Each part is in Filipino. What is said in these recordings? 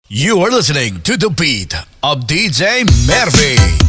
You are listening to the beat of DJ Mervy.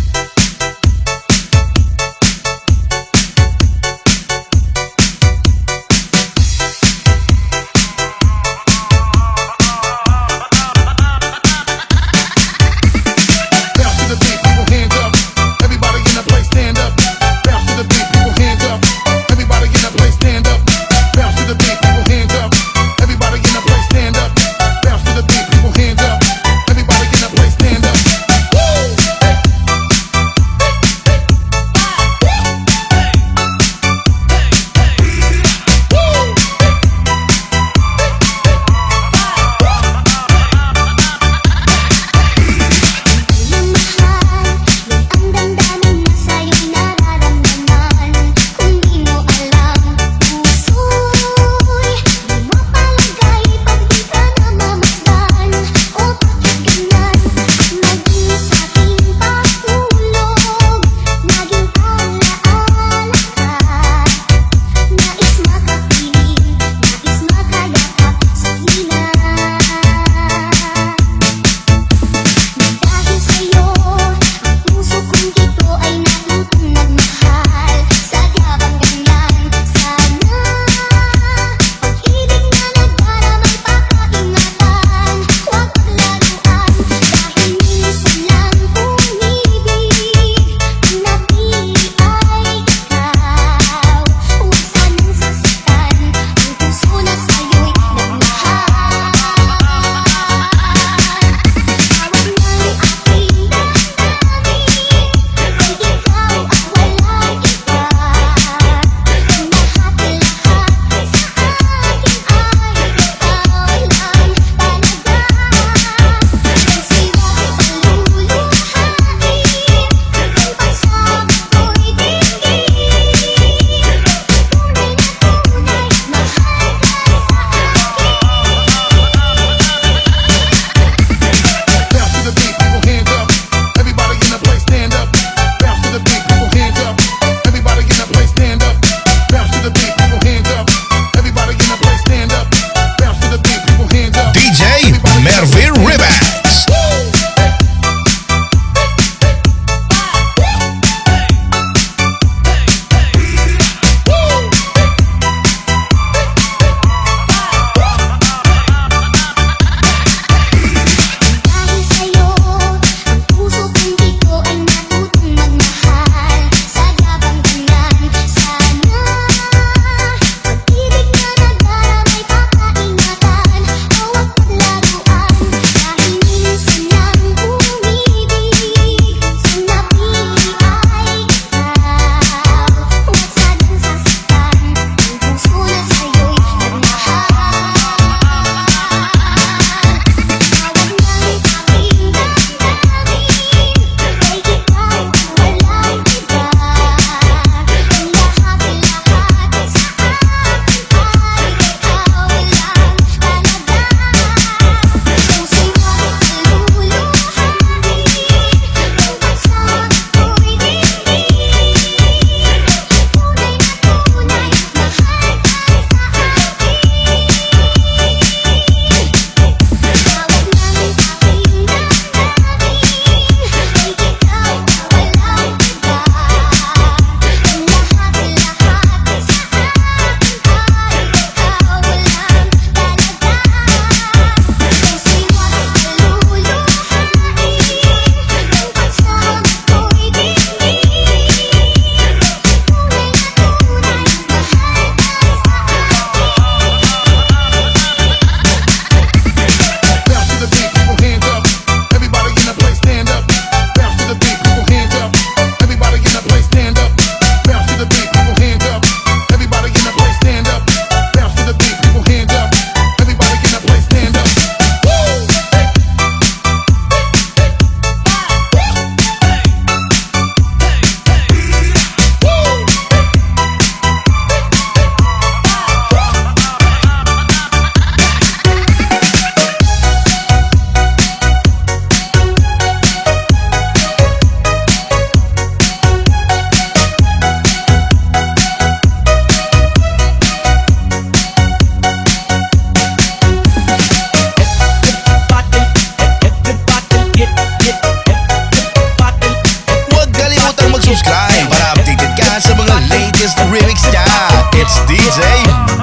biggest remix niya. It's DJ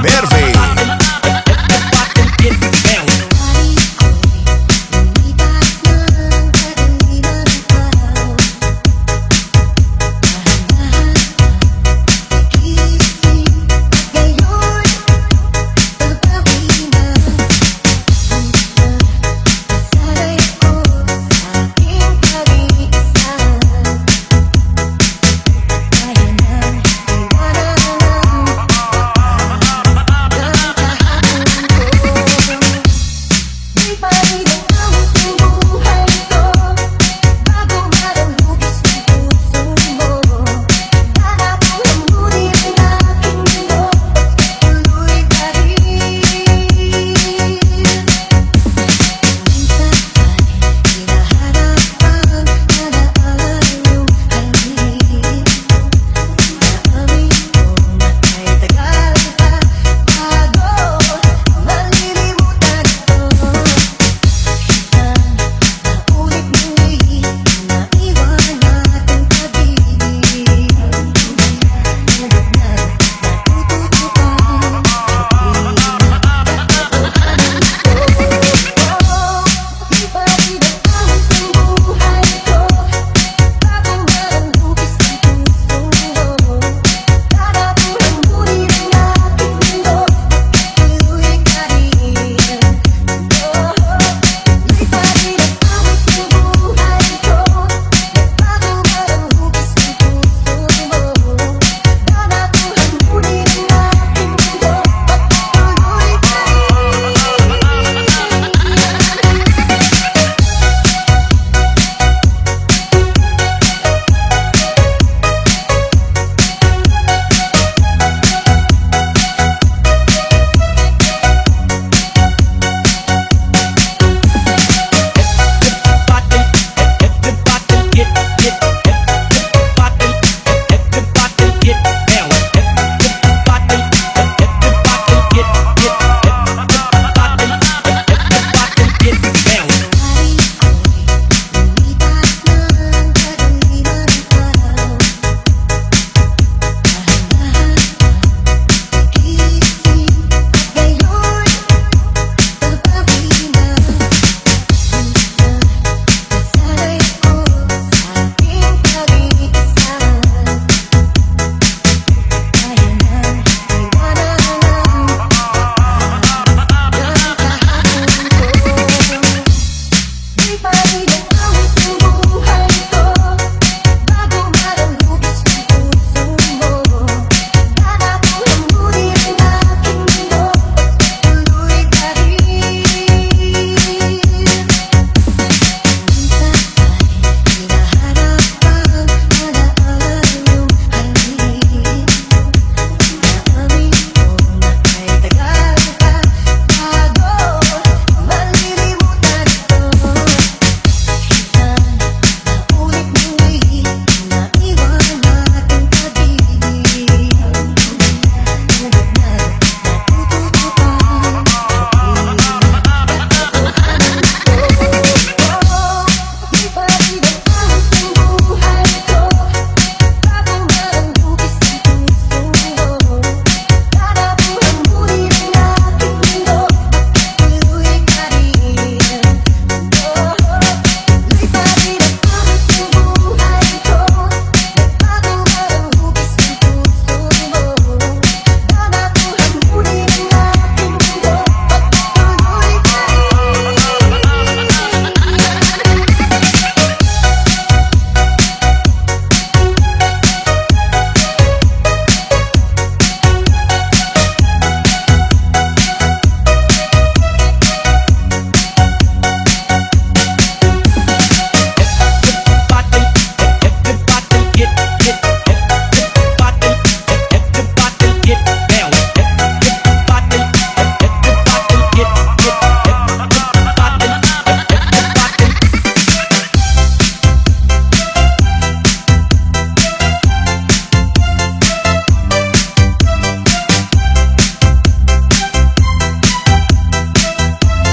Mervy.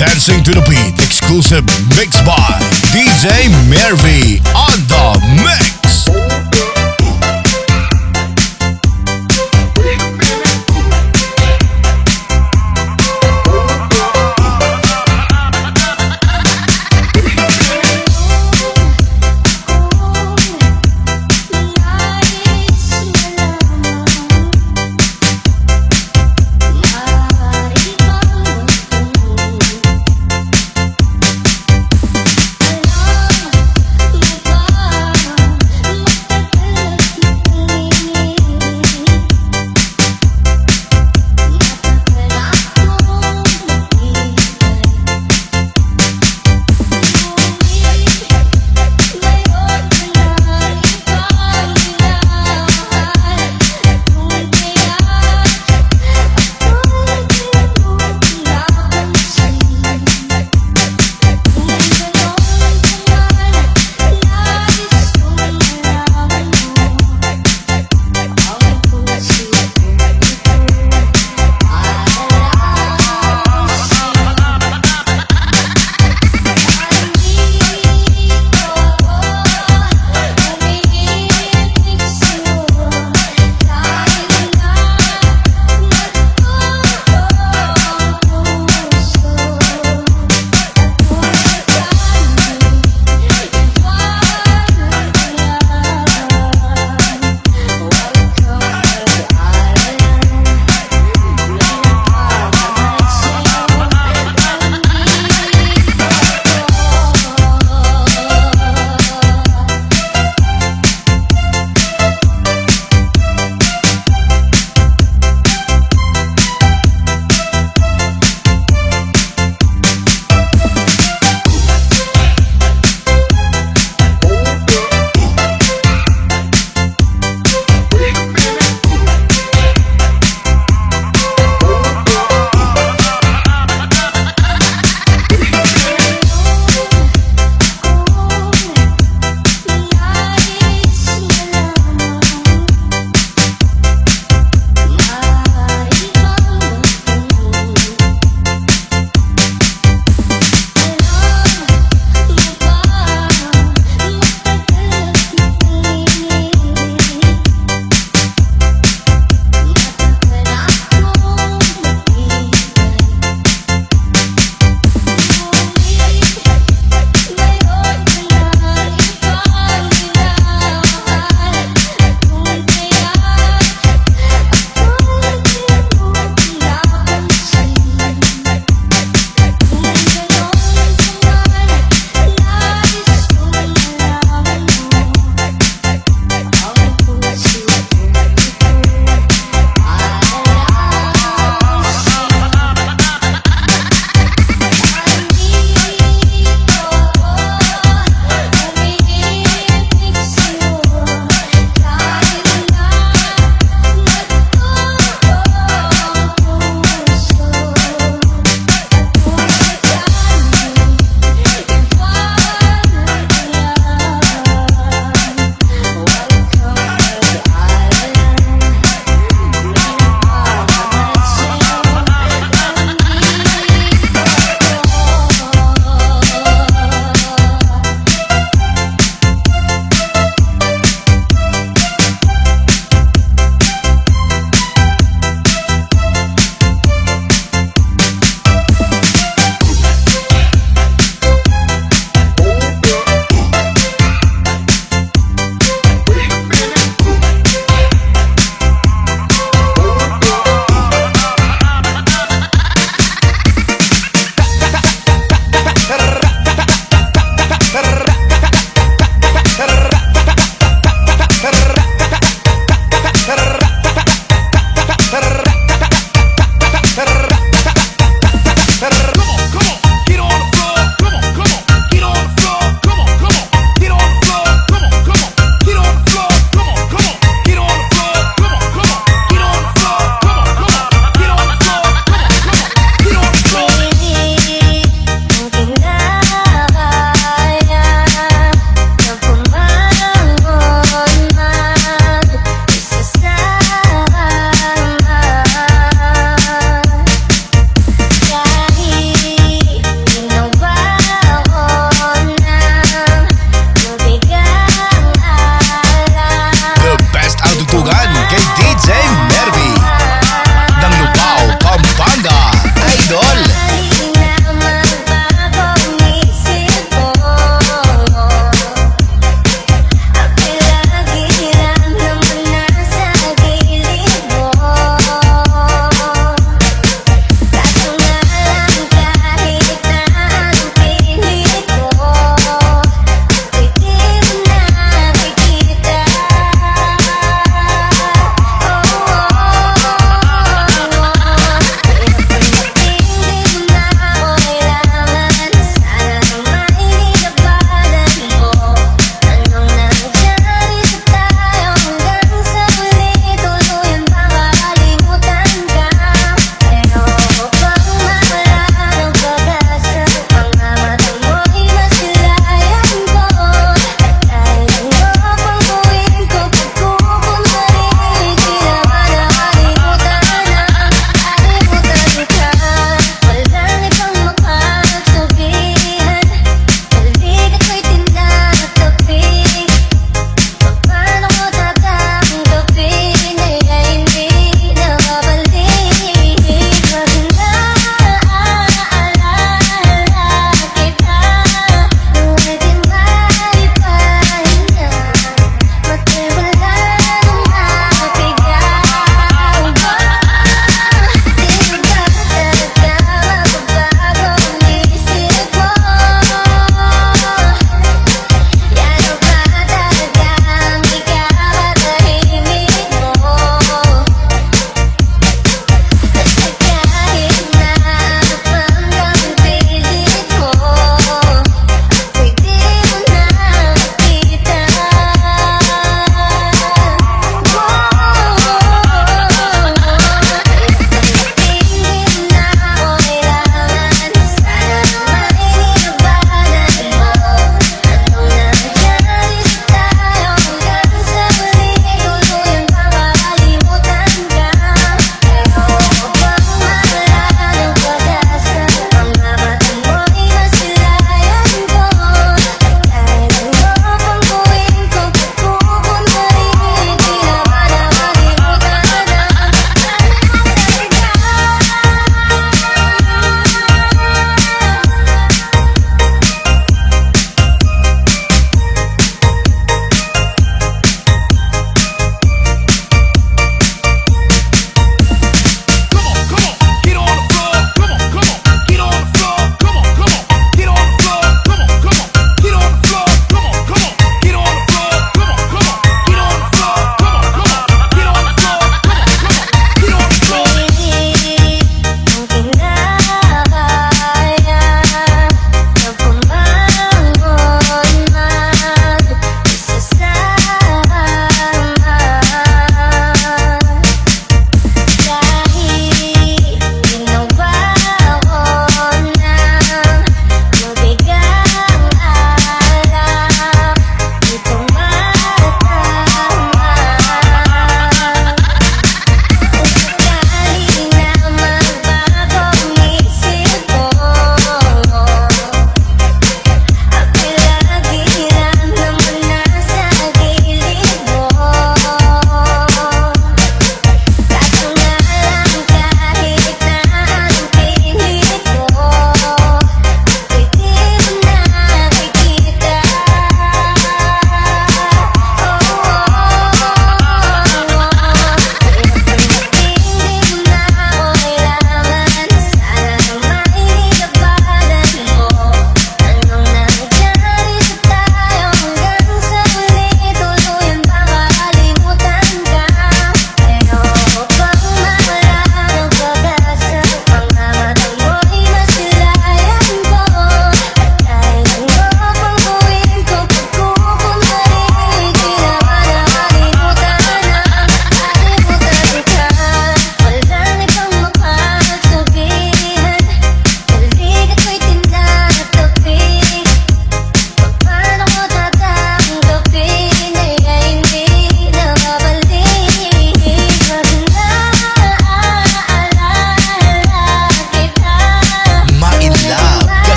Dancing to the Beat exclusive mix by DJ Mervy on the mix.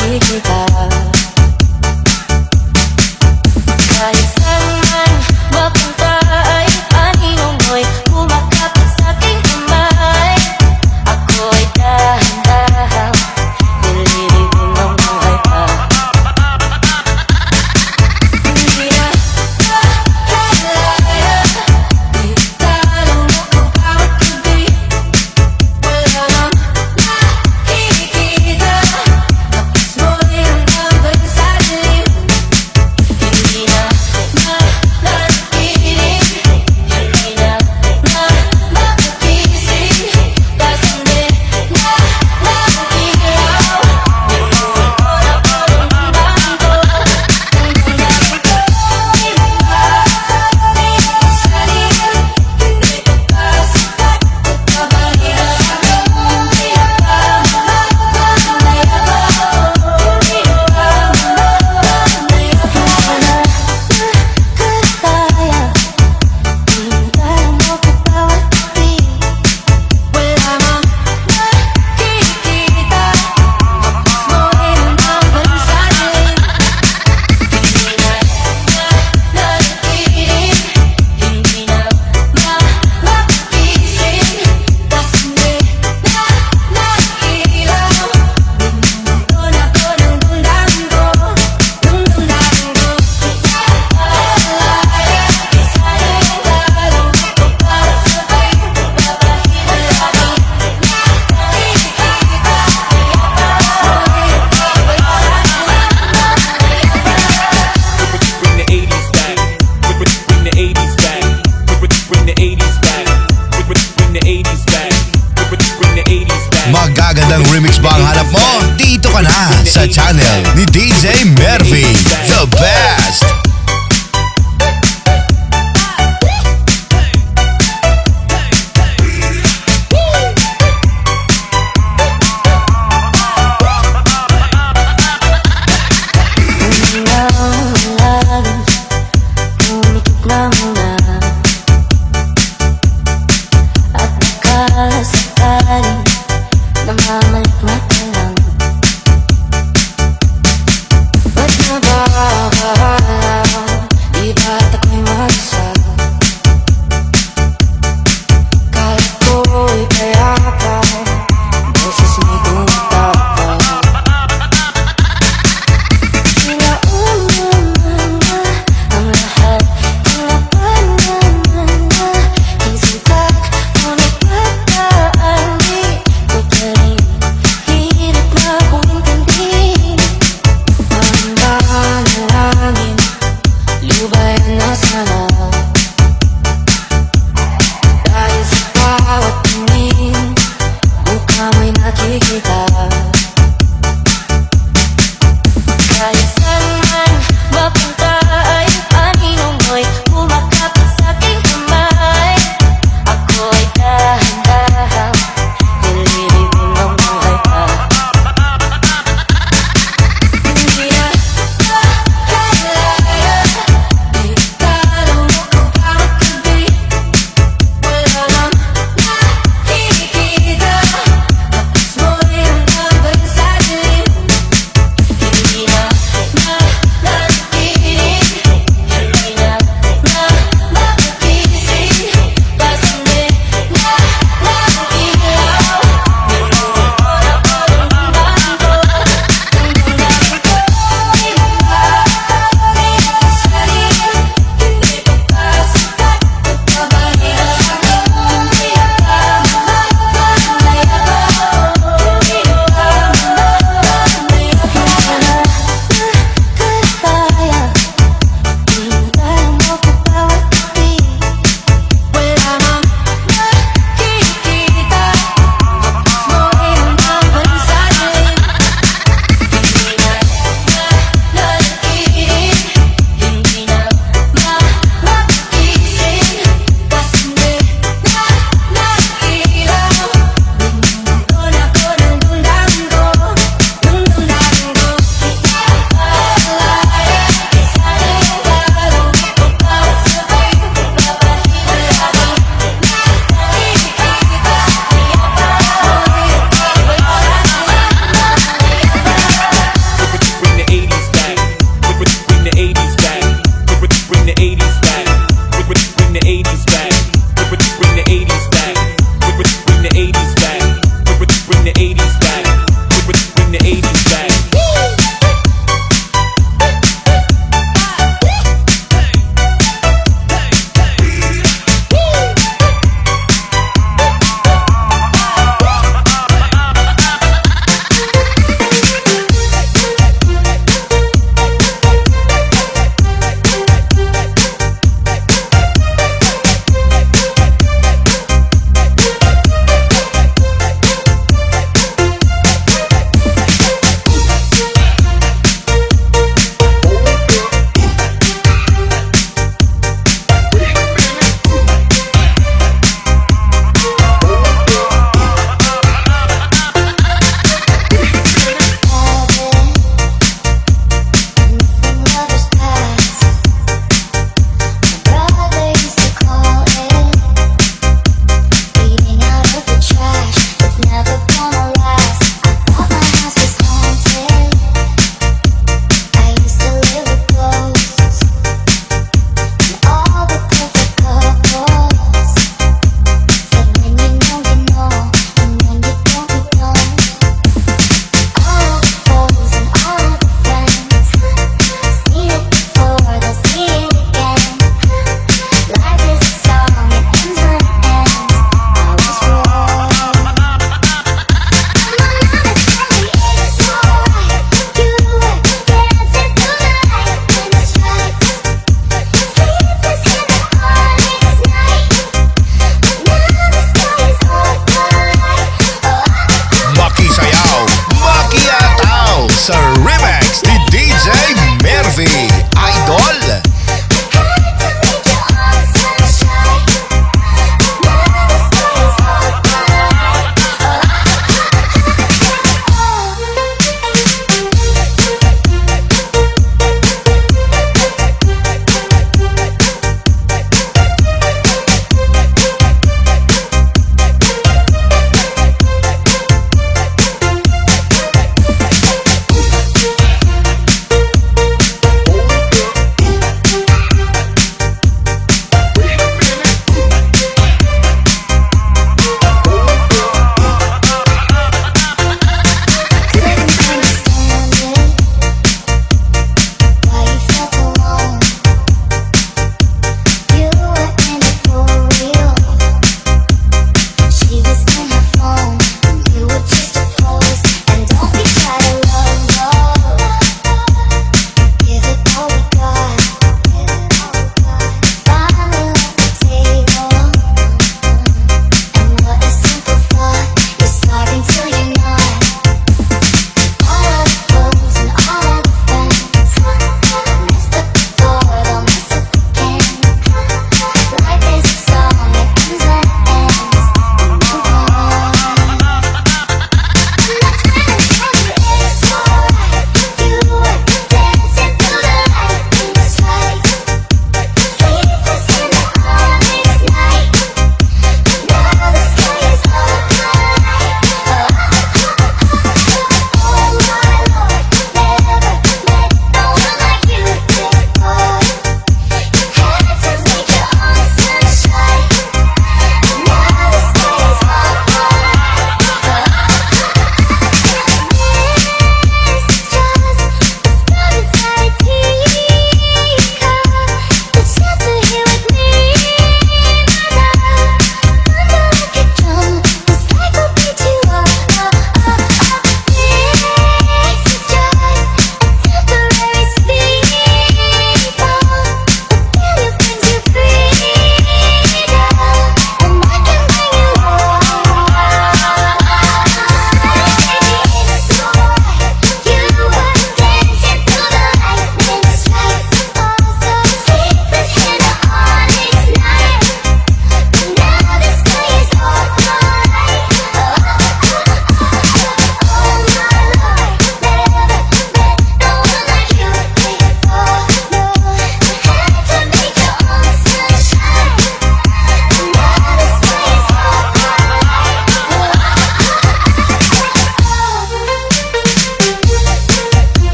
makikita. Kahit saan man mapunta ay anino mo'y kumakapit sa aking kamay. Ako'y dahan-dahan nililibing ang buhay pa. Hindi na makalaya, di talong mo kung bawat gabi. Wala nang nakikita, tapos mo'y hanggang ba sa dilim. Hindi na mananatiling, hindi na mapagising, kasi hindi na nakikiraw. Niluto na po ng damdamin ko, ng damdamin ko. Ibabalik sa liit, hindi ko pa sapat at kabalikan ako. Hindi na pa mamayabang, hindi na pa mamayabang. Wala nakakaya, hintayin mo ko bawat gabi. Wala mang nakikita, tapos mo'y hanggang ba sa dilim. Hindi na mananatiling, hindi na mapagising, kasi hindi na nakikiraw. Niluto na po ng damdamin ko, ng damdamin ko. Pinapaalala, isa'y lalong ko para sabay papahiwalay. Nakikita, tapos mo'y babay sa Bring the 80s back. Bring the 80s back. Bring the 80s back. Bring the 80s back. Bring the 80s back. Magagandang remix ba ang hanap mo? Dito ka na sa channel ni DJ Mervy, the best! Umikit na muna at nakasakali, namamalikmata lang. Ba't na ba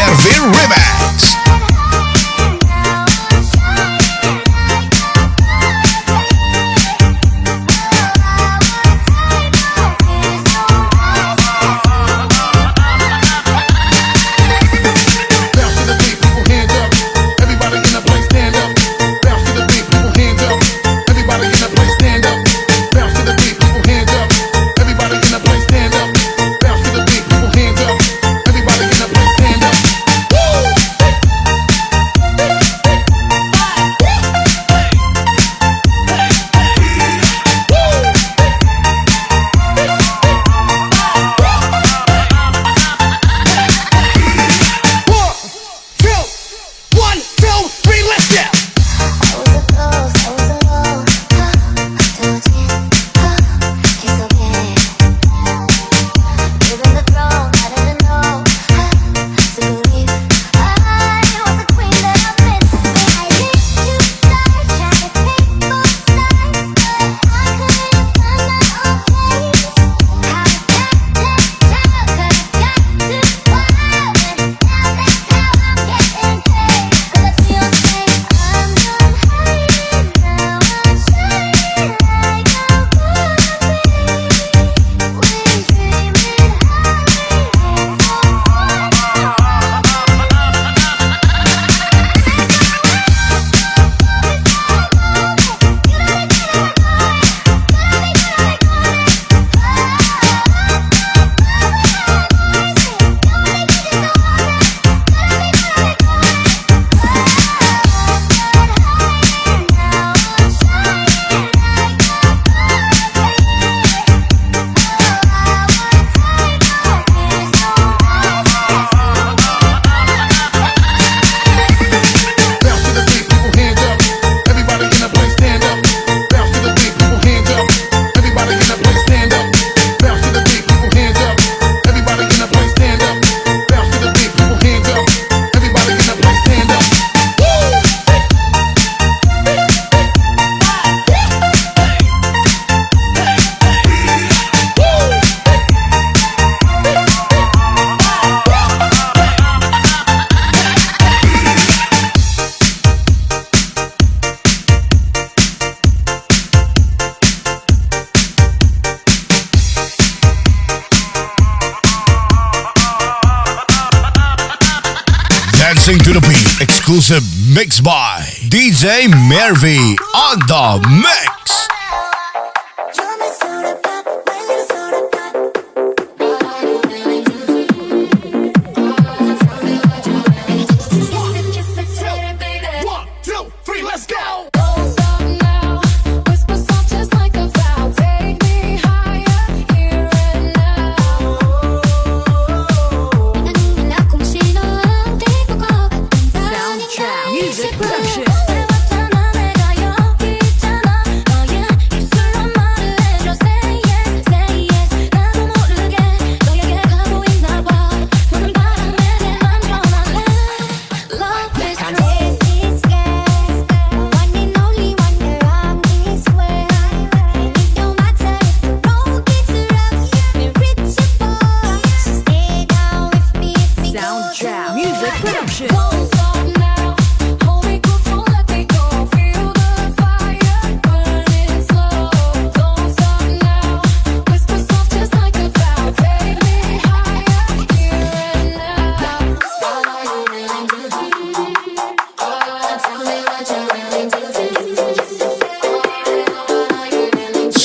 Mervy Remix. Dancing to the beat, exclusive mix by DJ Mervy on the mix.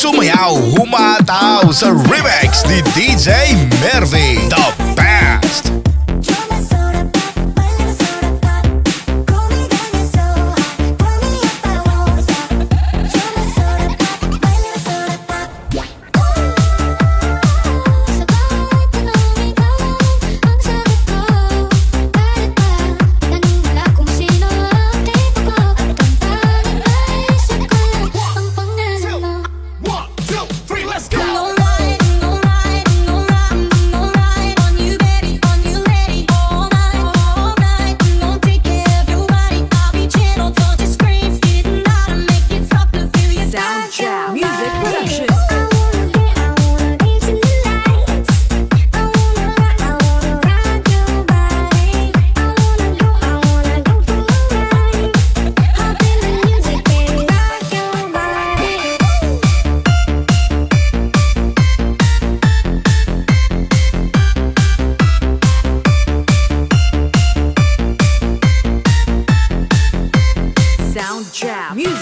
Sumayaw, humataw sa remix ni DJ Mervy, the best. Let's go.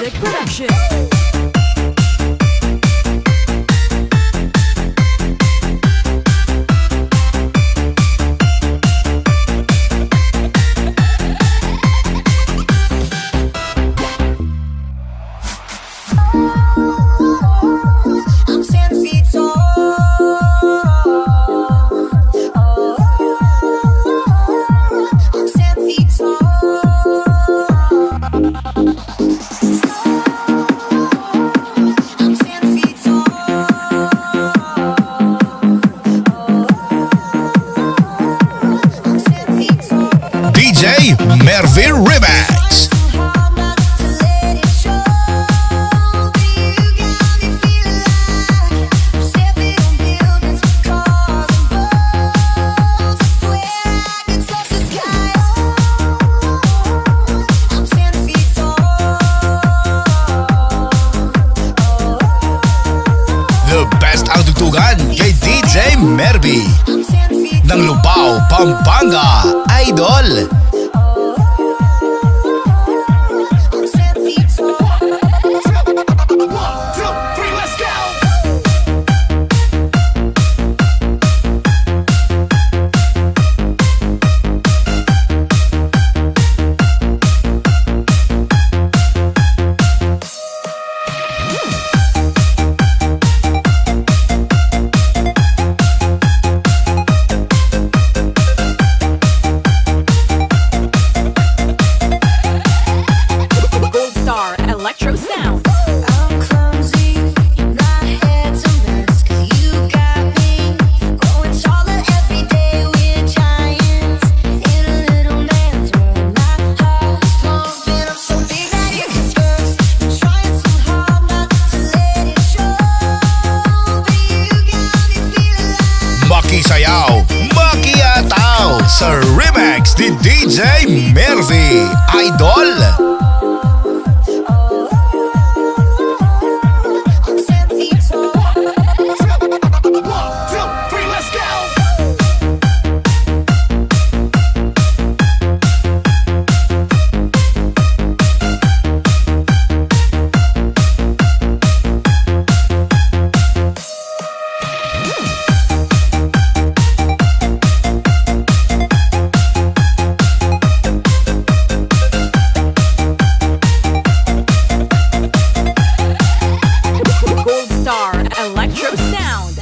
Music Production. I'm 10 feet tall. I'm 10 feet tall. I'm 10 feet tall. I'm 10 feet tall. DJ Mervin Remix. Hard not to let it show, but you got me feeling like I'm stepping on buildings, cars and boats. I swear I could touch the sky. I'm 10 feet tall. The best ang tugtugan kay DJ Mervy I'm 10 feet ng Lubao, Pampanga, Idol. I'm 10 feet tall. Gold Star Electro Sound. I'm clumsy, and my head's a mess. 'Cause you got me growing taller every day. We're giants in a little man's world. My heart's pumping. I'm so big that you can burst. I'm trying so hard not to let it show, but you got me feeling like Makisayaw, makiyataw sa remix ni DJ Mervy, Idol. I'm 10 feet tall. Gold Star Electro Sound.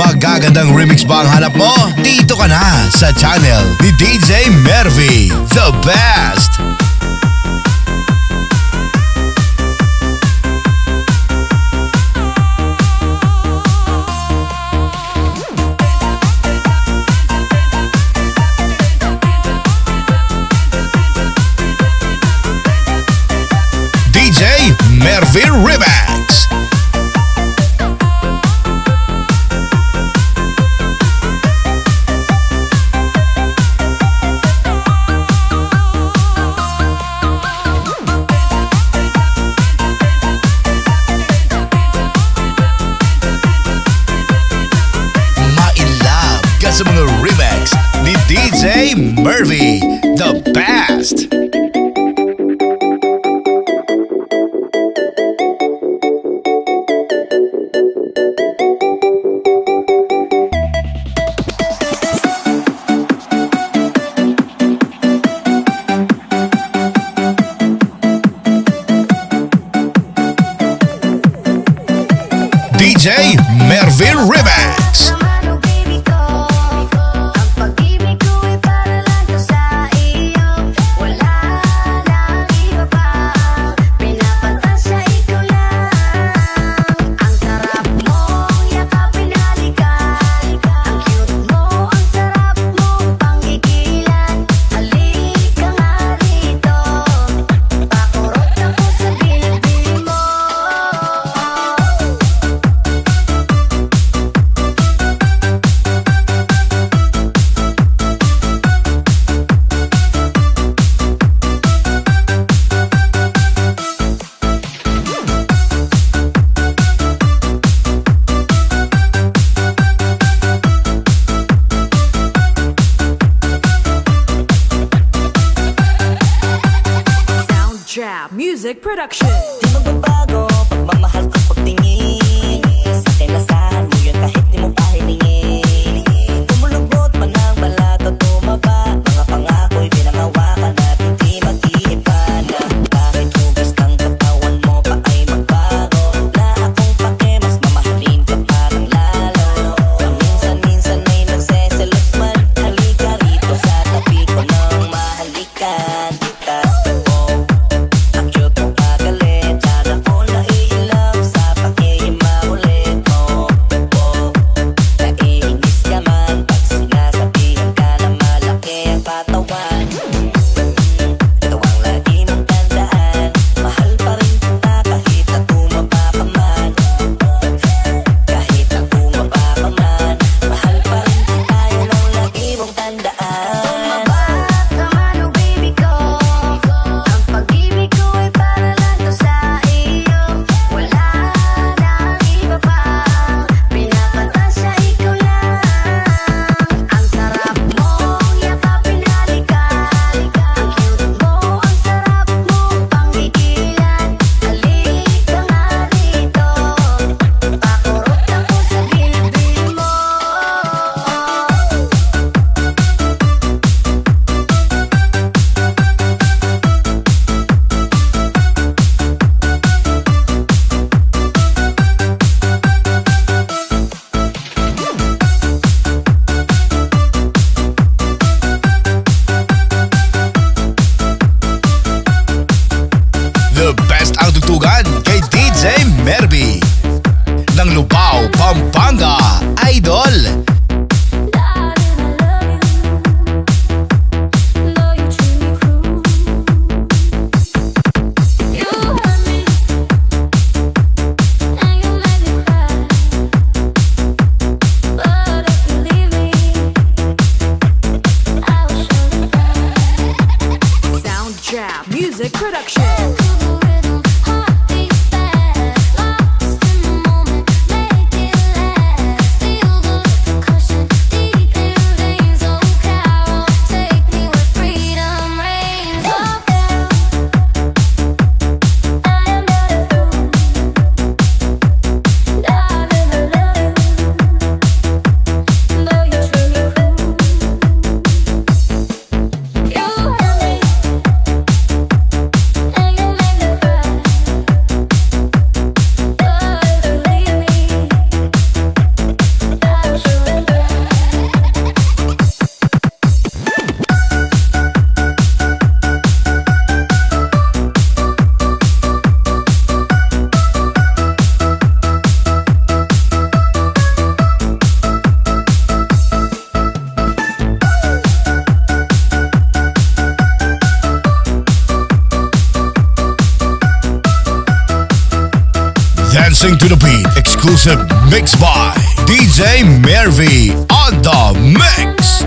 Magagandang remix ba ang hanap mo? Dito ka na sa channel ni DJ Mervy, the best. DJ Mervy Remix. Ma-inlove ka sa mga remix ni DJ Mervy, the best. DJ Mervy Remix. Naman, oh baby ko, ang pag-ibig ko ay para lang to sa iyo. Wala nang iba pa, pinapantasya ikaw lang. Ang sarap mong yakapin, halikan. Ang cute mo, ang sarap mong panggigilan. Halika nga rito, pakurot ako sa bibig mo. Music Production. Di magbabago pagmamahal ko pagtingin. Sa akin asahan mo yun kahit di mo pa hilingin. Tumulubot man ang balat o tumaba, mga pangako'y pinangawakan at hindi mag-iipan. Kahit hugas ng katawan mo pa ay magbago, na akong pake mas mamahalin ka parang lalo. Paminsan-minsan ay nagseselos man, halika rito sa tabi ko nang mahalikan kita. Ang cute mong pagalit, sana ko naiilove sa pakikimaulit mo. Naiinis ka man pag sinasabihan ka na malaki ang katawan. Ito ang lagi mong tandaan, mahal pa rin kita kahit na tumaba ka man. Kahit na tumaba ka man, mahal pa rin kita, yan ang lagi mong tandaan. Tumaba ka man, oh baby ko. Ang pag-ibig ko ay para lang to sa iyo. Wala nang iba pa. Pinapatasya ikaw lang. Ang sarap mong yakapin, halikan. Ang cute mo, ang sarap mong panggigilan. Halika nga rito, pakurot ako sa gilid mo. The best ang tugtugan kay DJ Mervy ng Lubao, Pampanga, Idol. Sound Jab Music Production. Dancing to the beat, exclusive mix by DJ Mervy on the mix.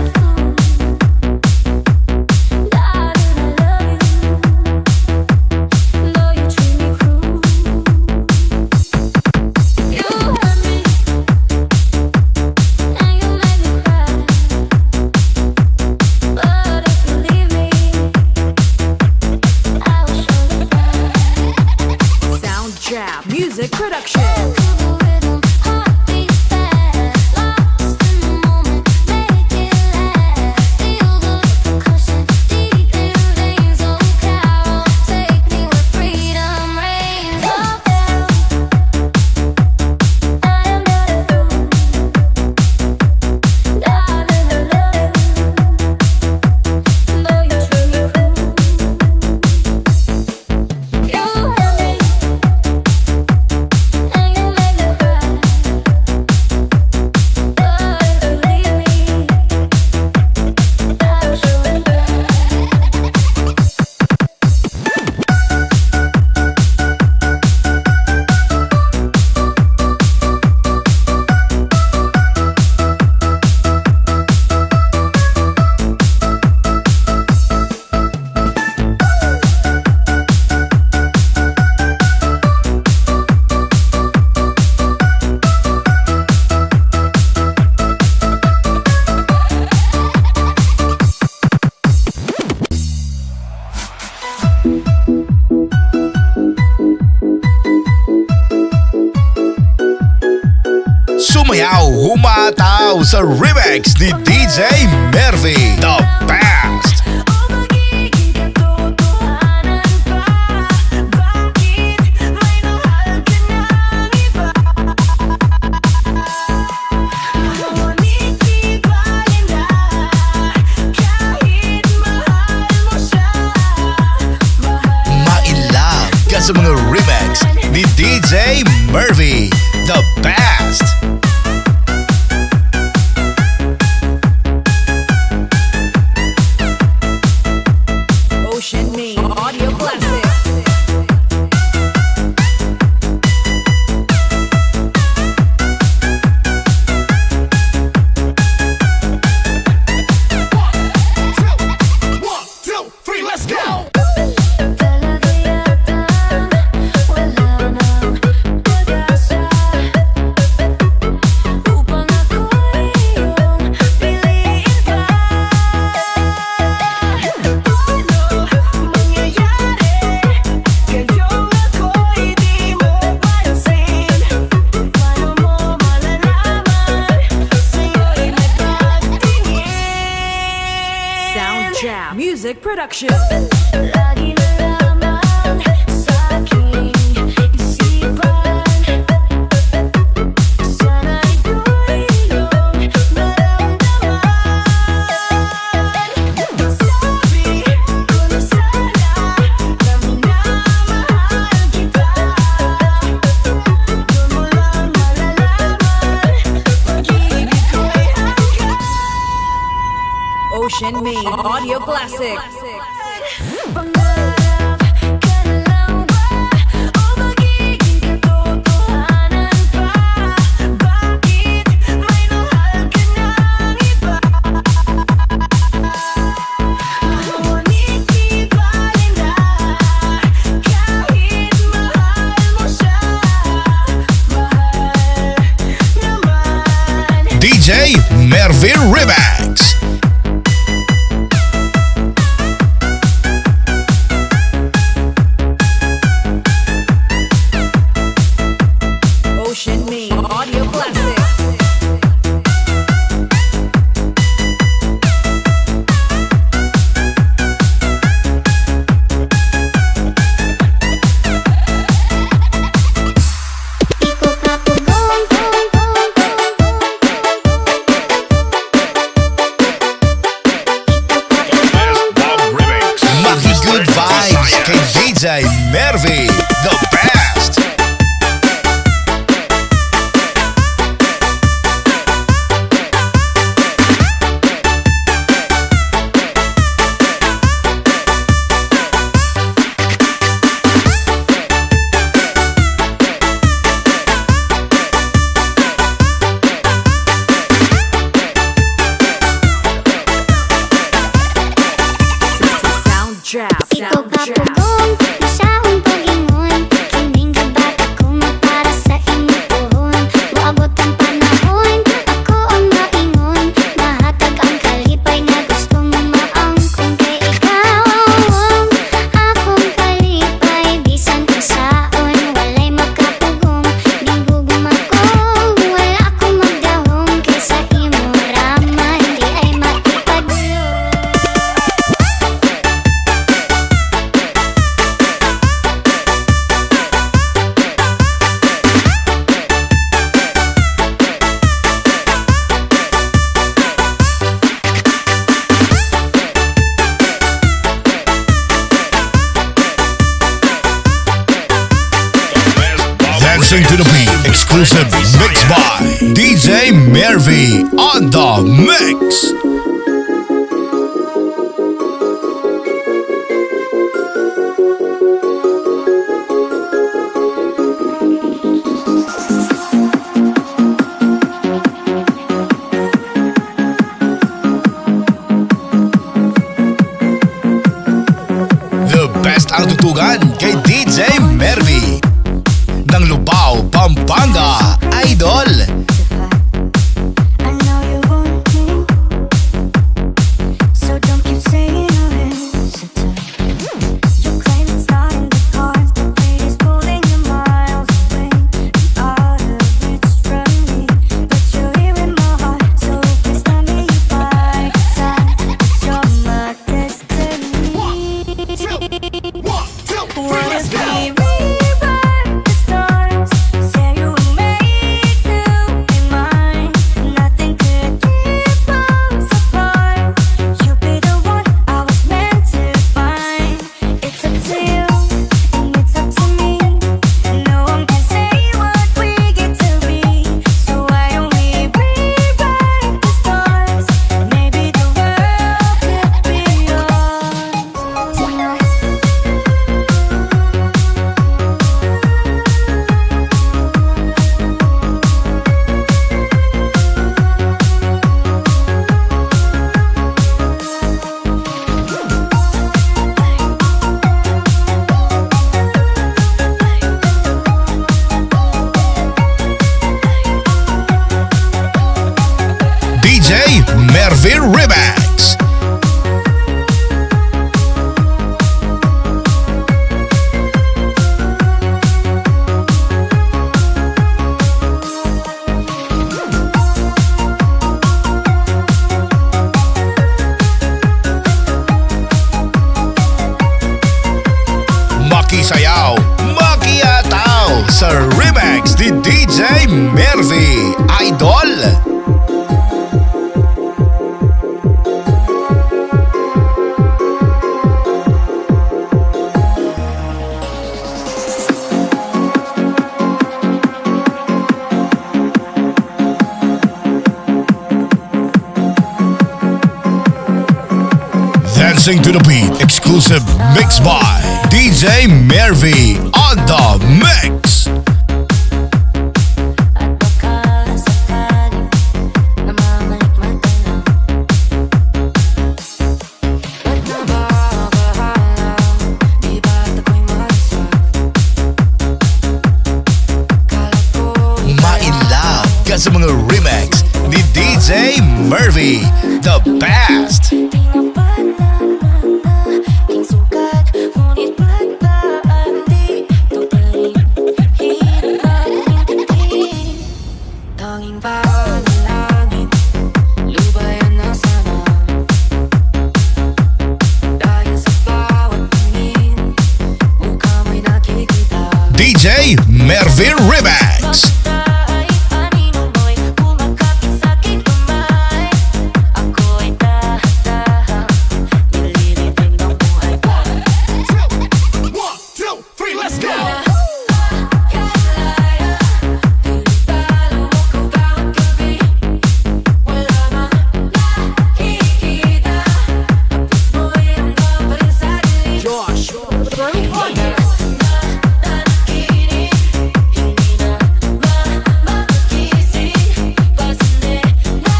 Sound Jab Music Production. You Sumayaw, humataw sa remix ni DJ Mervy, the best. O magiging katotohanan pa? Bakit may mahal ka ng iba? Ngunit di bale na kahit mahal mo siya. Ma-in-love ka sa mga remix ni DJ Mervy, the best. Ocean Me Audio Classic. Talaga yatang wala nang pag-asa upang ako'y iyong piliin pa. Paano mangyayari ngayong ako'y di mo pansin? Paano mo malalaman sa'yo'y may pagtingin? Sound Jam Music Production. Lagi na lamang sa aking isipan. Sana ito'y iyong maramdaman. Sabi ko na sana na minamahal kita. Doon mo lang malalaman pag-ibig ko'y hanggang. Ocean Me Audio Classic. Pangarap ka na lang ba? O magiging katotohanan pa? Bakit may mahal ka ng iba? Ngunit di bale na kahit mahal mo siya. Mahal naman. DJ Mervy Remix. Ocean Me Audio Classic. Maki-good vibes kay DJ Mervy, the best. Sound Jam. Ikaw Sound ka Jam. pugong sa akong pag-ingon. Kining gabat ako para sa imong puhon. Moabot ang panahon, ako ang maingon. Mahatag ang kalipay nga gusto mong maangkon. Kay ikaw ang akong kalipay. Bisan kung saon, walay makapugong. Ginggugum ako, wala akong magdahong. Kaysa imo raman, di ay maipadulong. Dancing to the beat, exclusive mix by DJ Mervy on the mix. The best ang tutugan kay DJ Mervy ng Lubao, Pampanga, Idol. I know you want me. DJ Mervy Remix. Makisayaw, makiyataw sa remix ni DJ Mervy Idol. Dancing to the beat, exclusive mix by DJ Mervy on the mix. At baka sakaling namamalikman ka lang. Ba't nababahalang di ba't ako'y mag-isa? Kala ko'y Ma-in love ka sa mga remix ni DJ Mervy, the best. King sugat, ngunit ba't ba di ito pa rin hirap magingkatin? Tanging panalangin, lubayan na sana. Dahil sa bawat tingin, mukha mo'y nakikita. DJ Mervy Remix. Ay, anino mo'y kumakapit sa'king kamay. Ako'y dahan-dahan, nililibing ng buhay ko. One, two, three, let's go! Kalaya, tinatalo mo ko bawat gabi. Wala mang nakikita, hapis mo'y hanggang pa rin sa dilim. Josh, Nanaginip, hindi na mapagising. Pasande na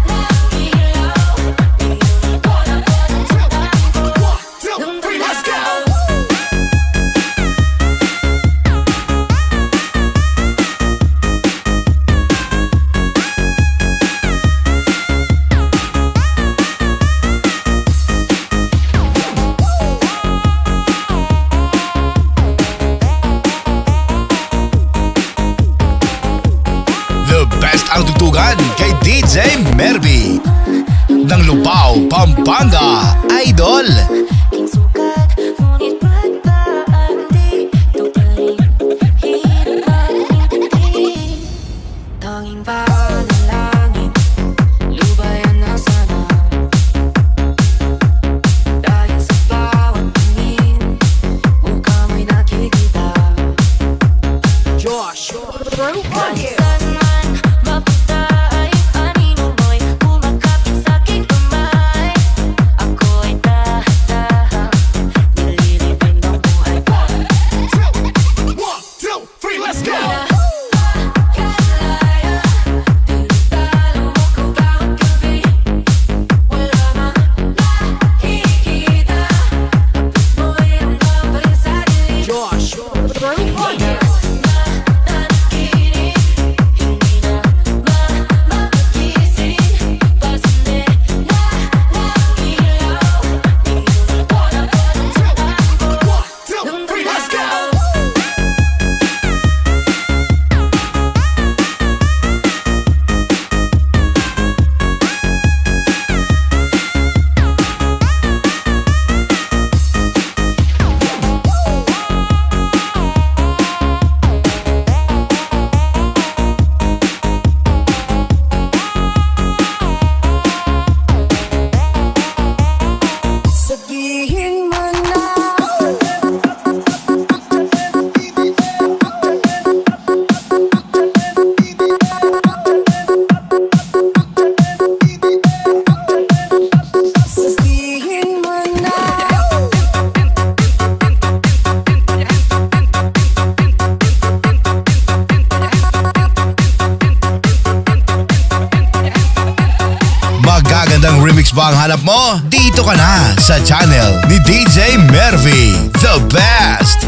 lang ilaw, pinunod ko na po ng tayo ko. two, three, let's go! The best ang tutugan kay DJ Mervy ng Lupao, Pampanga Idol. King sugat, ngunit ba't ba di ito pa rin hirap magingkatin? Tanging panalangin, lubayan na sana. Dahil sa bawat tingin, mukha mo'y nakikita. Josh, Kahit saan man mapunta ay anino mo'y kumakapit sa'king kamay. Ako'y dahan-dahan, nililibing ng buhay ko. one, two, three, let's go! Kalaya, tinatalo mo ko bawat gabi. Wala mang nakikita, hapis mo'y hanggang pa rin sa dilim. Josh, Nanaginip, hindi na mapagising. Pasande na lang ilaw, pinunod ko na po ng tayo ko. one, two, three, let's go! Sabihin mo na. Sabihin mo na. Magagandang remix ba ang hanap mo? Dito ka na sa channel ni DJ Mervy, the best.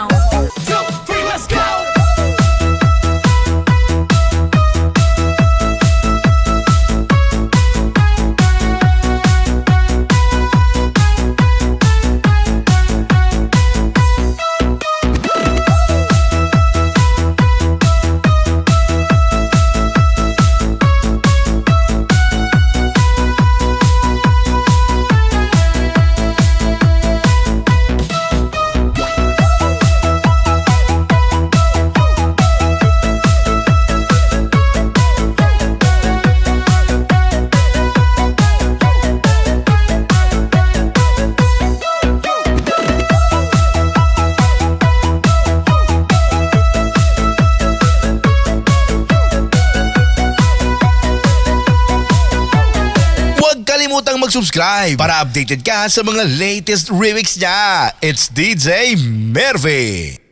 down. 2, 3, let's go. Huwag kalimutang mag-subscribe para updated ka sa mga latest remix niya. It's DJ Mervy.